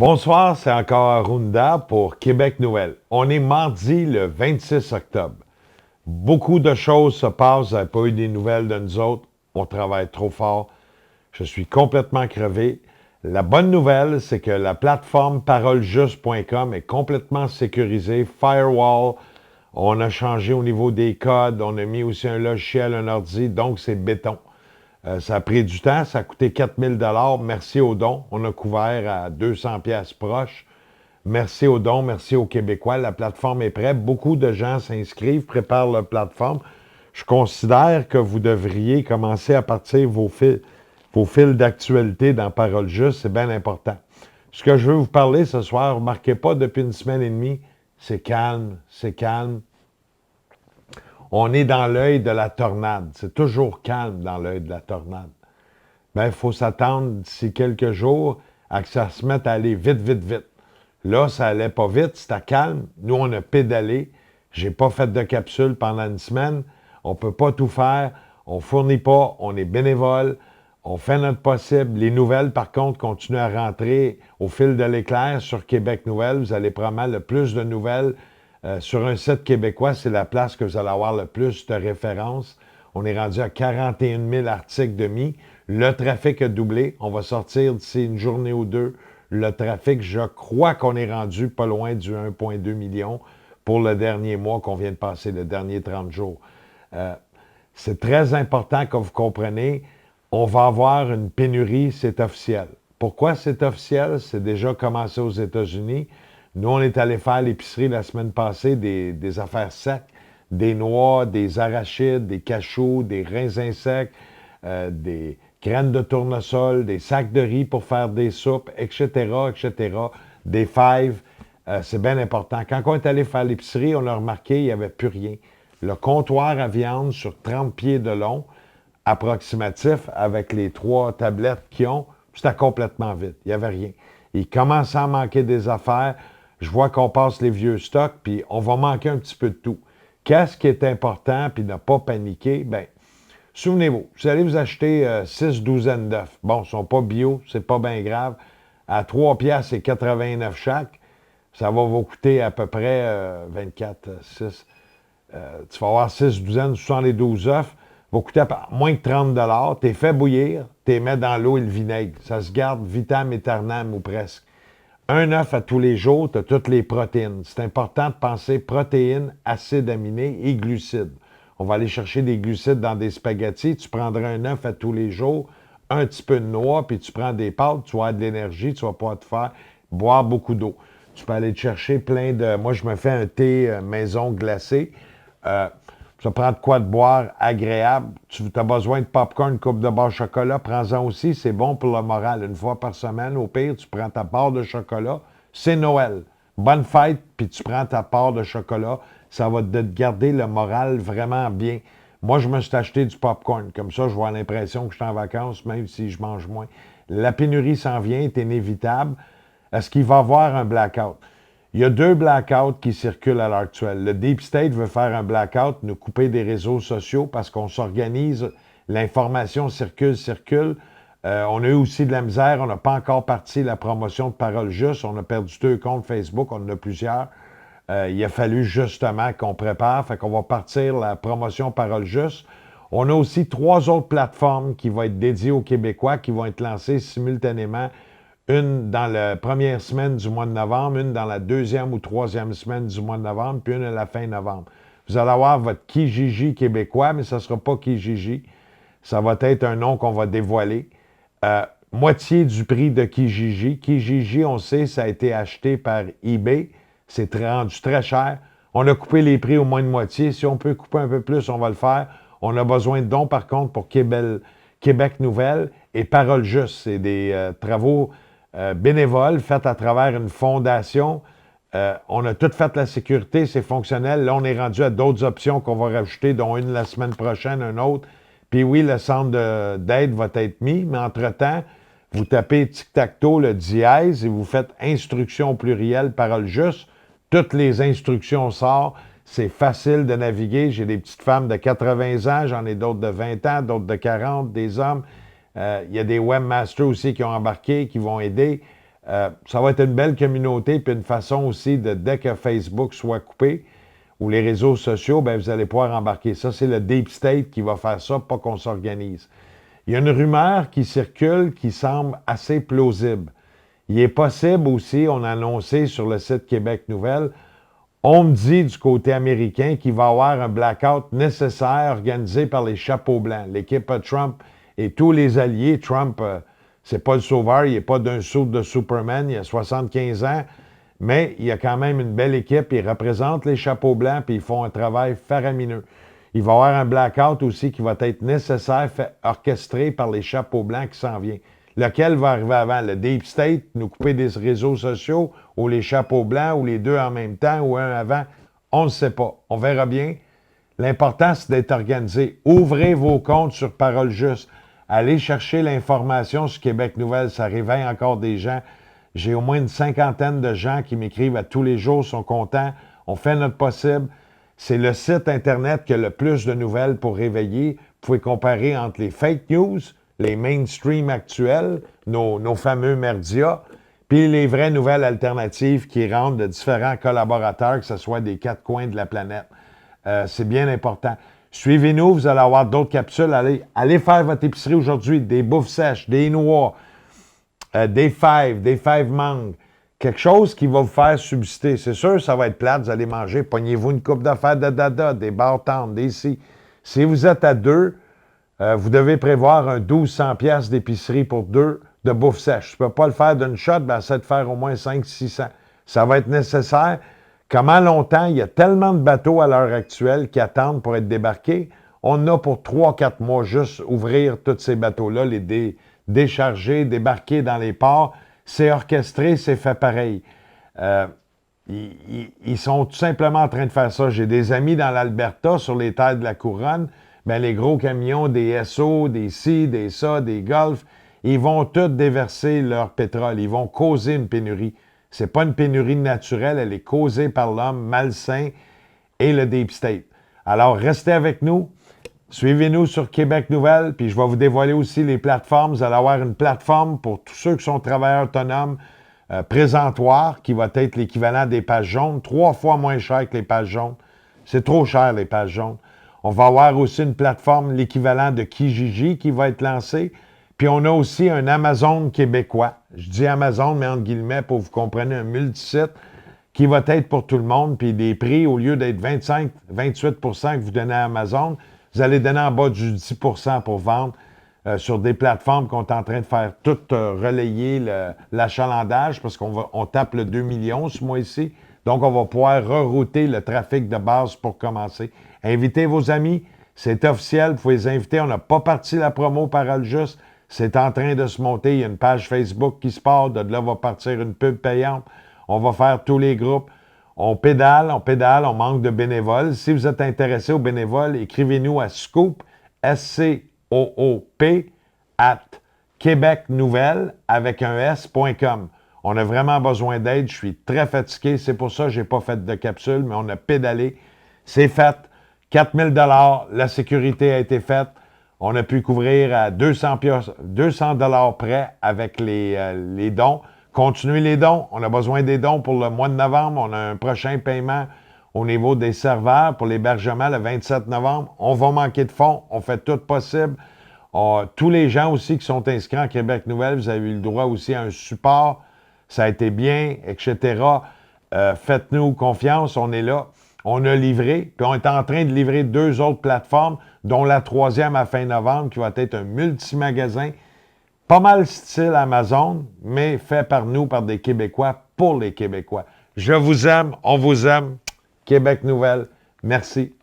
Bonsoir, c'est encore Arunda pour Québec Nouvelle. On est mardi le 26 octobre. Beaucoup de choses se passent, vous n'avez pas eu des nouvelles de nous autres. On travaille trop fort. Je suis complètement crevé. La bonne nouvelle, c'est que la plateforme parolejuste.com est complètement sécurisée. Firewall, on a changé au niveau des codes, on a mis aussi un logiciel, un ordi, donc c'est béton. Ça a pris du temps, ça a coûté 4000 $. Merci aux dons. On a couvert à 200 pièces proches. Merci aux dons, merci aux Québécois. La plateforme est prête. Beaucoup de gens s'inscrivent, préparent la plateforme. Je considère que vous devriez commencer à partir vos fils d'actualité dans Parole Juste. C'est bien important. Ce que je veux vous parler ce soir, remarquez pas, depuis une semaine et demie, c'est calme, c'est calme. On est dans l'œil de la tornade. C'est toujours calme dans l'œil de la tornade. Mais il faut s'attendre d'ici quelques jours à que ça se mette à aller vite, vite, vite. Là, ça allait pas vite, c'était calme. Nous, on a pédalé. J'ai pas fait de capsule pendant une semaine. On peut pas tout faire. On fournit pas. On est bénévole. On fait notre possible. Les nouvelles, par contre, continuent à rentrer au fil de l'éclair sur Québec Nouvelle. Vous allez probablement le plus de nouvelles. Sur un site québécois, c'est la place que vous allez avoir le plus de références. On est rendu à 41 000 articles de mis. Le trafic a doublé. On va sortir d'ici une journée ou deux. Le trafic, je crois qu'on est rendu pas loin du 1,2 million pour le dernier mois qu'on vient de passer, le dernier 30 jours. C'est très important que vous compreniez. On va avoir une pénurie, c'est officiel. Pourquoi c'est officiel? C'est déjà commencé aux États-Unis. Nous, on est allé faire l'épicerie la semaine passée, des affaires secs, des noix, des arachides, des cachous, des raisins secs, des graines de tournesol, des sacs de riz pour faire des soupes, etc., etc., des fèves. C'est bien important. Quand on est allé faire l'épicerie, on a remarqué qu'il n'y avait plus rien. Le comptoir à viande sur 30 pieds de long, approximatif, avec les 3 tablettes qu'ils ont, c'était complètement vide. Il n'y avait rien. Il commençait à manquer des affaires. Je vois qu'on passe les vieux stocks, puis on va manquer un petit peu de tout. Qu'est-ce qui est important, puis ne pas paniquer? Bien, souvenez-vous, vous allez vous acheter 6 douzaines d'œufs. Bon, ils ne sont pas bio, c'est pas bien grave. À 3 piastres et 89 chaque, ça va vous coûter à peu près 24, 6. Tu vas avoir 6 douzaines, 72 œufs. Va coûter moins que 30 $. Tu les fais bouillir, tu les mets dans l'eau et le vinaigre. Ça se garde vitam aeternam ou presque. Un œuf à tous les jours, tu as toutes les protéines. C'est important de penser protéines, acides aminés et glucides. On va aller chercher des glucides dans des spaghettis. Tu prendras un œuf à tous les jours, un petit peu de noix, puis tu prends des pâtes, tu vas avoir de l'énergie, tu vas pouvoir te faire boire beaucoup d'eau. Tu peux aller te chercher plein de... Moi, je me fais un thé maison glacé. Ça prend de quoi de boire agréable. Tu as besoin de popcorn, une coupe de barre de chocolat, prends-en aussi, c'est bon pour le moral. Une fois par semaine, au pire, tu prends ta part de chocolat. C'est Noël. Bonne fête, puis tu prends ta part de chocolat. Ça va te garder le moral vraiment bien. Moi, je me suis acheté du popcorn. Comme ça, je vois l'impression que je suis en vacances, même si je mange moins. La pénurie s'en vient, est inévitable. Est-ce qu'il va y avoir un blackout? Il y a 2 blackouts qui circulent à l'heure actuelle. Le Deep State veut faire un blackout, nous couper des réseaux sociaux parce qu'on s'organise, l'information circule. On a eu aussi de la misère, on n'a pas encore parti la promotion de Parole Juste. On a perdu 2 comptes Facebook, on en a plusieurs. Il a fallu justement qu'on prépare, fait qu'on va partir la promotion Parole Juste. On a aussi 3 autres plateformes qui vont être dédiées aux Québécois, qui vont être lancées simultanément. Une dans la première semaine du mois de novembre, une dans la 2e ou 3e semaine du mois de novembre, puis une à la fin novembre. Vous allez avoir votre Kijiji québécois, mais ça ne sera pas Kijiji. Ça va être un nom qu'on va dévoiler. Moitié du prix de Kijiji. Kijiji, on sait, ça a été acheté par eBay. C'est rendu très cher. On a coupé les prix au moins de moitié. Si on peut couper un peu plus, on va le faire. On a besoin de dons, par contre, pour Québec Nouvelle et Parole Juste. C'est des travaux bénévoles faits à travers une fondation. On a tout fait la sécurité, c'est fonctionnel. Là, on est rendu à d'autres options qu'on va rajouter, dont une la semaine prochaine, un autre. Puis oui, le centre d'aide va être mis, mais entre-temps, vous tapez tic-tac-toe, le dièse, et vous faites instruction au pluriel, Parole Juste. Toutes les instructions sortent. C'est facile de naviguer. J'ai des petites femmes de 80 ans, j'en ai d'autres de 20 ans, d'autres de 40, des hommes. Il y a des webmasters aussi qui ont embarqué, qui vont aider. Ça va être une belle communauté, puis une façon aussi de, dès que Facebook soit coupé, ou les réseaux sociaux, ben, vous allez pouvoir embarquer. Ça, c'est le Deep State qui va faire ça, pas qu'on s'organise. Il y a une rumeur qui circule qui semble assez plausible. Il est possible aussi, on a annoncé sur le site Québec Nouvelle, on me dit du côté américain qu'il va y avoir un blackout nécessaire organisé par les chapeaux blancs. L'équipe Trump et tous les alliés. Trump, c'est pas le sauveur, il n'est pas d'un saut de Superman, il a 75 ans, mais il y a quand même une belle équipe, il représente les chapeaux blancs, puis ils font un travail faramineux. Il va y avoir un blackout aussi qui va être nécessaire, orchestré par les chapeaux blancs qui s'en vient. Lequel va arriver avant? Le Deep State, nous couper des réseaux sociaux, ou les chapeaux blancs, ou les deux en même temps, ou un avant? On ne sait pas. On verra bien. L'important, c'est d'être organisé. Ouvrez vos comptes sur Parole Juste. Allez chercher l'information sur Québec Nouvelle. Ça réveille encore des gens. J'ai au moins une cinquantaine de gens qui m'écrivent à tous les jours, sont contents. On fait notre possible. C'est le site Internet qui a le plus de nouvelles pour réveiller. Vous pouvez comparer entre les fake news, les mainstream actuels, nos fameux merdias, puis les vraies nouvelles alternatives qui rentrent de différents collaborateurs, que ce soit des quatre coins de la planète. C'est bien important. Suivez-nous, vous allez avoir d'autres capsules. Allez faire votre épicerie aujourd'hui. Des bouffes sèches, des noix, des fèves mangues. Quelque chose qui va vous faire subsister. C'est sûr, ça va être plate, vous allez manger. Pognez-vous une coupe d'affaires de dada, des bartendes, des si. Si vous êtes à deux, vous devez prévoir un 1200 pièces d'épicerie pour deux de bouffe sèche. Tu ne peux pas le faire d'une shot, ben essaie de faire au moins 500-600. Ça va être nécessaire. Comment longtemps? Il y a tellement de bateaux à l'heure actuelle qui attendent pour être débarqués. On a pour 3-4 mois juste ouvrir tous ces bateaux-là, les décharger, débarquer dans les ports. C'est orchestré, c'est fait pareil. Ils sont tout simplement en train de faire ça. J'ai des amis dans l'Alberta, sur les terres de la Couronne. Bien, les gros camions, des SO, des ci, des ça, des Golf, ils vont tous déverser leur pétrole. Ils vont causer une pénurie. Ce n'est pas une pénurie naturelle, elle est causée par l'homme malsain et le Deep State. Alors, restez avec nous. Suivez-nous sur Québec Nouvelle, puis je vais vous dévoiler aussi les plateformes. Vous allez avoir une plateforme pour tous ceux qui sont travailleurs autonomes, présentoirs, qui va être l'équivalent des pages jaunes, 3 fois moins cher que les pages jaunes. C'est trop cher, les pages jaunes. On va avoir aussi une plateforme, l'équivalent de Kijiji, qui va être lancée. Puis on a aussi un Amazon québécois. Je dis Amazon, mais entre guillemets, pour que vous compreniez, un multisite qui va être pour tout le monde. Puis des prix, au lieu d'être 25-28 que vous donnez à Amazon, vous allez donner en bas du 10 pour vendre sur des plateformes qu'on est en train de faire tout relayer l'achalandage parce qu'on tape le 2 millions ce mois-ci. Donc, on va pouvoir rerouter le trafic de base pour commencer. Invitez vos amis. C'est officiel. Vous pouvez les inviter. On n'a pas parti la promo Parole Juste. C'est en train de se monter. Il y a une page Facebook qui se part. De là va partir une pub payante. On va faire tous les groupes. On pédale, on manque de bénévoles. Si vous êtes intéressé aux bénévoles, écrivez-nous à Scoop, SCOOP, @québecnouvelle avec un S.com. On a vraiment besoin d'aide. Je suis très fatigué. C'est pour ça que je n'ai pas fait de capsule, mais on a pédalé. C'est fait. 4 000 $. La sécurité a été faite. On a pu couvrir à 200 $ près avec les dons. Continuez les dons. On a besoin des dons pour le mois de novembre. On a un prochain paiement au niveau des serveurs pour l'hébergement le 27 novembre. On va manquer de fonds. On fait tout possible. Tous les gens aussi qui sont inscrits en Québec Nouvelle, vous avez eu le droit aussi à un support. Ça a été bien, etc. Faites-nous confiance. On est là. On a livré. Puis on est en train de livrer 2 autres plateformes, dont la 3e à fin novembre, qui va être un multimagasin. Pas mal style Amazon, mais fait par nous, par des Québécois, pour les Québécois. Je vous aime, on vous aime. Québec Nouvelle, merci.